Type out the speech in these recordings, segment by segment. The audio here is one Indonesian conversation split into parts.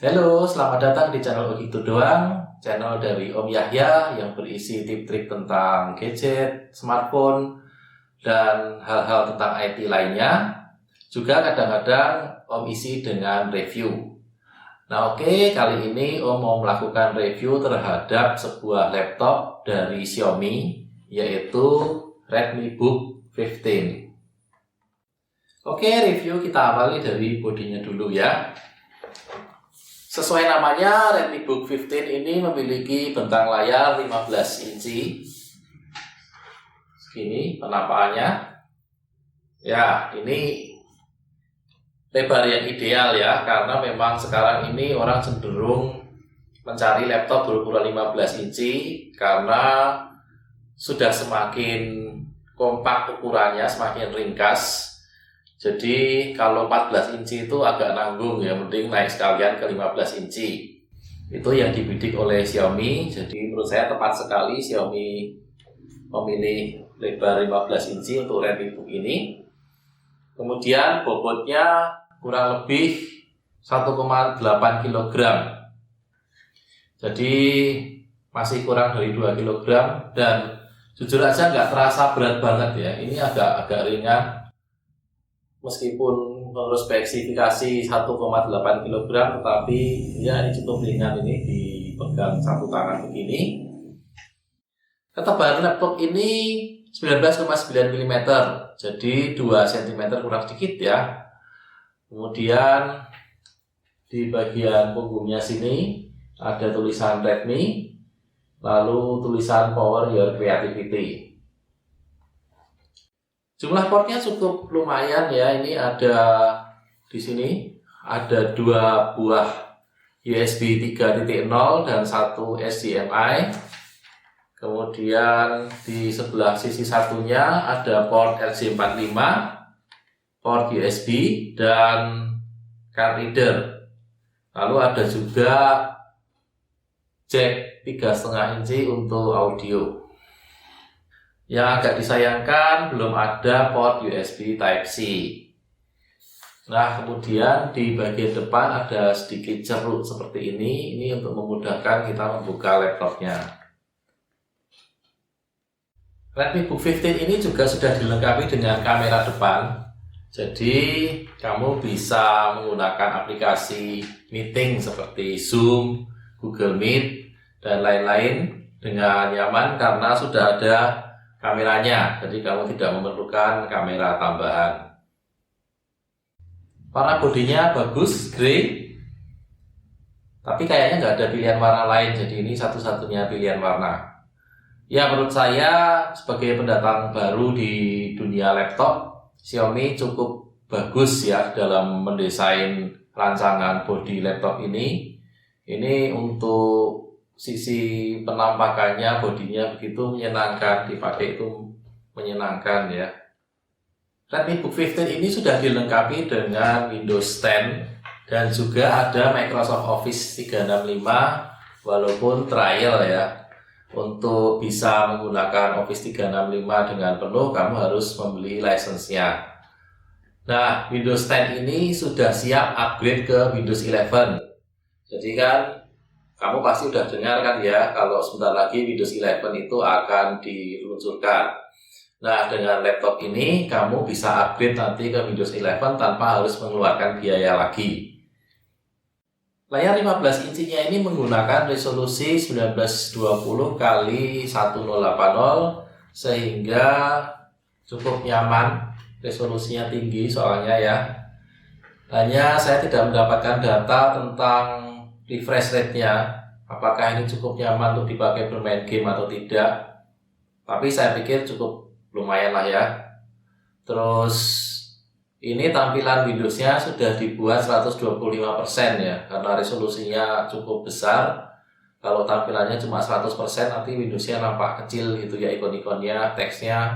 Halo, selamat datang di channel Gitu Doang, channel dari Om Yahya yang berisi tip-trik tentang gadget, smartphone, dan hal-hal tentang IT lainnya. Juga kadang-kadang Om isi dengan review. Nah oke, kali ini Om mau melakukan review terhadap sebuah laptop dari Xiaomi, yaitu Redmi Book 15. Oke, review kita awali dari bodinya dulu ya. Sesuai namanya, Redmi Book 15 ini memiliki bentang layar 15 inci. Ini penampakannya. Ya, ini lebar yang ideal ya, karena memang sekarang ini orang cenderung mencari laptop berukuran 15 inci karena sudah semakin kompak ukurannya, semakin ringkas. Jadi kalau 14 inci itu agak nanggung ya, mending naik sekalian ke 15 inci. Itu yang dibidik oleh Xiaomi. Jadi menurut saya tepat sekali Xiaomi memilih lebar 15 inci untuk Redmi Book ini. Kemudian bobotnya kurang lebih 1,8 kg. Jadi masih kurang dari 2 kg dan jujur aja nggak terasa berat banget ya. Ini agak ringan. Meskipun menurut spesifikasi 1,8 kg, tetapi ya ini cukup ringan, ini dipegang satu tangan begini. Ketebalan laptop ini 19,9 mm, jadi 2 cm kurang sedikit ya. Kemudian di bagian punggungnya sini ada tulisan Redmi, lalu tulisan Power Your Creativity. Jumlah portnya cukup lumayan ya. Ini ada di sini ada 2 buah USB 3.0 dan 1 HDMI. Kemudian di sebelah sisi satunya ada port RJ45, port USB dan card reader. Lalu ada juga jack 3,5 inci untuk audio. Yang agak disayangkan belum ada port USB Type-C. Nah, kemudian di bagian depan ada sedikit ceruk seperti ini. Ini untuk memudahkan kita membuka laptopnya. Redmi Book 15 ini juga sudah dilengkapi dengan kamera depan. Jadi, kamu bisa menggunakan aplikasi meeting seperti Zoom, Google Meet, dan lain-lain dengan nyaman karena sudah ada kameranya, jadi kamu tidak memerlukan kamera tambahan. Warna bodinya bagus, grey, tapi kayaknya nggak ada pilihan warna lain, jadi ini satu-satunya pilihan warna. Ya, menurut saya sebagai pendatang baru di dunia laptop, Xiaomi cukup bagus ya dalam mendesain rancangan bodi laptop ini. Ini untuk sisi penampakannya, bodinya begitu menyenangkan, dipakai itu menyenangkan ya. Redmi Book 15 ini sudah dilengkapi dengan Windows 10 dan juga ada Microsoft Office 365 walaupun trial ya. Untuk bisa menggunakan Office 365 dengan penuh, kamu harus membeli license-nya. Nah, Windows 10 ini sudah siap upgrade ke Windows 11. Jadi kan kamu pasti udah dengar kan ya, kalau sebentar lagi Windows 11 itu akan diluncurkan. Nah, dengan laptop ini kamu bisa upgrade nanti ke Windows 11 tanpa harus mengeluarkan biaya lagi. Layar 15 incinya ini menggunakan resolusi 1920 x 1080 sehingga cukup nyaman. Resolusinya tinggi soalnya ya. Hanya saya tidak mendapatkan data tentang refresh rate-nya, apakah ini cukup nyaman untuk dipakai bermain game atau tidak. Tapi saya pikir cukup lumayan lah ya. Terus ini tampilan Windows-nya sudah dibuat 125% ya, karena resolusinya cukup besar. Kalau tampilannya cuma 100%, nanti Windows-nya nampak kecil gitu ya, ikon-ikonnya, teksnya.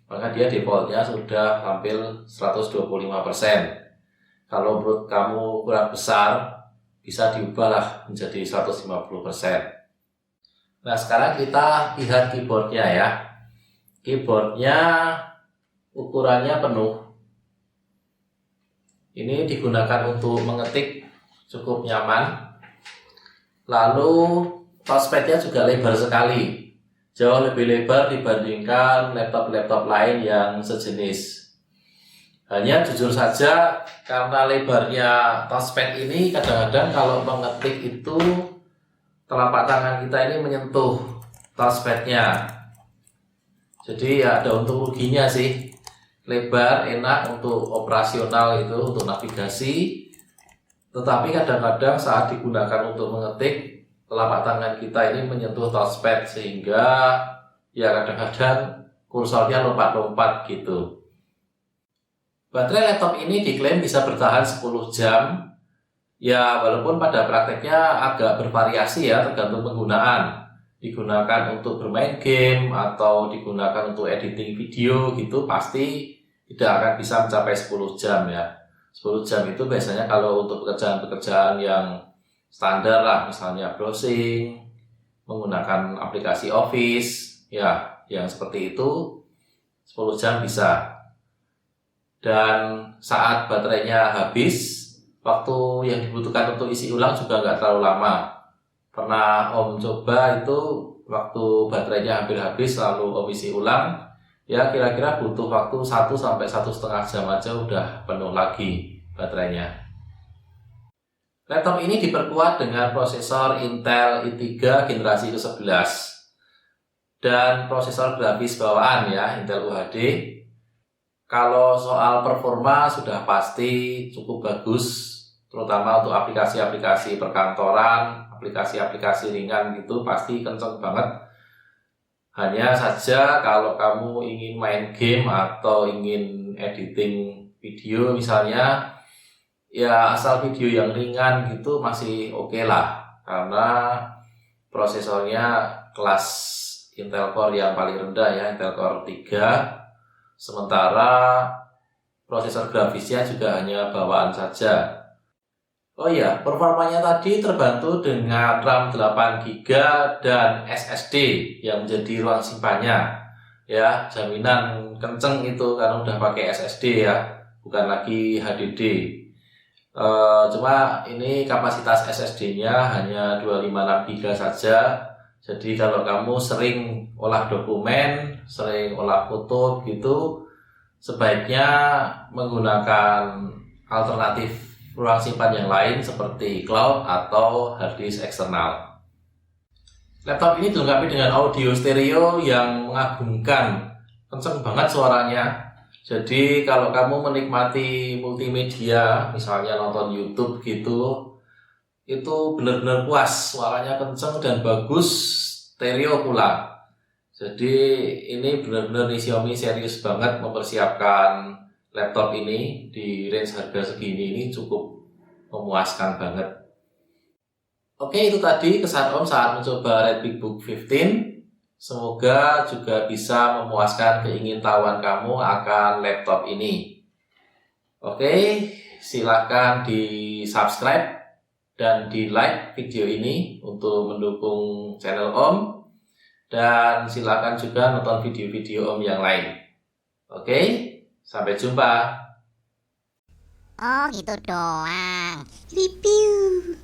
Maka dia defaultnya sudah tampil 125%. Kalau menurut kamu kurang besar, bisa diubahlah menjadi 150%. Nah, sekarang kita lihat keyboardnya ya. Keyboardnya ukurannya penuh. Ini digunakan untuk mengetik cukup nyaman. Lalu touchpadnya juga lebar sekali, jauh lebih lebar dibandingkan laptop-laptop lain yang sejenis. Hanya jujur saja karena lebarnya touchpad ini kadang-kadang kalau mengetik itu telapak tangan kita ini menyentuh touchpadnya. Jadi ya ada untung ruginya sih. Lebar enak untuk operasional itu, untuk navigasi. Tetapi kadang-kadang saat digunakan untuk mengetik, telapak tangan kita ini menyentuh touchpad sehingga ya kadang-kadang kursornya lompat-lompat gitu. Baterai laptop ini diklaim bisa bertahan 10 jam. Ya walaupun pada prakteknya agak bervariasi ya, tergantung penggunaan. Digunakan untuk bermain game atau digunakan untuk editing video gitu, pasti tidak akan bisa mencapai 10 jam ya. 10 jam itu biasanya kalau untuk pekerjaan-pekerjaan yang standar lah, misalnya browsing, menggunakan aplikasi Office, ya yang seperti itu 10 jam bisa. Dan saat baterainya habis, waktu yang dibutuhkan untuk isi ulang juga nggak terlalu lama. Pernah Om coba itu waktu baterainya hampir habis lalu Om isi ulang, ya kira-kira butuh waktu 1 sampai 1,5 jam aja udah penuh lagi baterainya. Laptop ini diperkuat dengan prosesor Intel i3 generasi ke-11 dan prosesor grafis bawaan ya, Intel UHD. Kalau soal performa sudah pasti cukup bagus, terutama untuk aplikasi-aplikasi perkantoran, aplikasi-aplikasi ringan gitu pasti kenceng banget. Hanya saja kalau kamu ingin main game atau ingin editing video misalnya, ya asal video yang ringan gitu masih oke lah, karena prosesornya kelas Intel Core yang paling rendah ya, Intel Core 3. Sementara prosesor grafisnya juga hanya bawaan saja. Oh iya, performanya tadi terbantu dengan RAM 8GB dan SSD yang menjadi ruang simpannya. Ya, jaminan kenceng itu karena udah pakai SSD ya, bukan lagi HDD. Cuma ini kapasitas SSD-nya hanya 256GB saja. Jadi kalau kamu sering olah dokumen, sering olah foto gitu, sebaiknya menggunakan alternatif ruang simpan yang lain seperti cloud atau hard disk eksternal. Laptop ini dilengkapi dengan audio stereo yang mengagumkan, kenceng banget suaranya. Jadi kalau kamu menikmati multimedia, misalnya nonton YouTube gitu, itu benar-benar puas, suaranya kenceng dan bagus, stereo pula. Jadi ini benar-benar Xiaomi serius banget mempersiapkan laptop ini di range harga segini, ini cukup memuaskan banget. Oke, itu tadi kesan Om saat mencoba Redmi Book 15. Semoga juga bisa memuaskan keingintahuan kamu akan laptop ini. Oke, silakan di subscribe dan di like video ini untuk mendukung channel Om, dan silakan juga nonton video-video Om yang lain. Oke, sampai jumpa. Oh gitu doang. Review.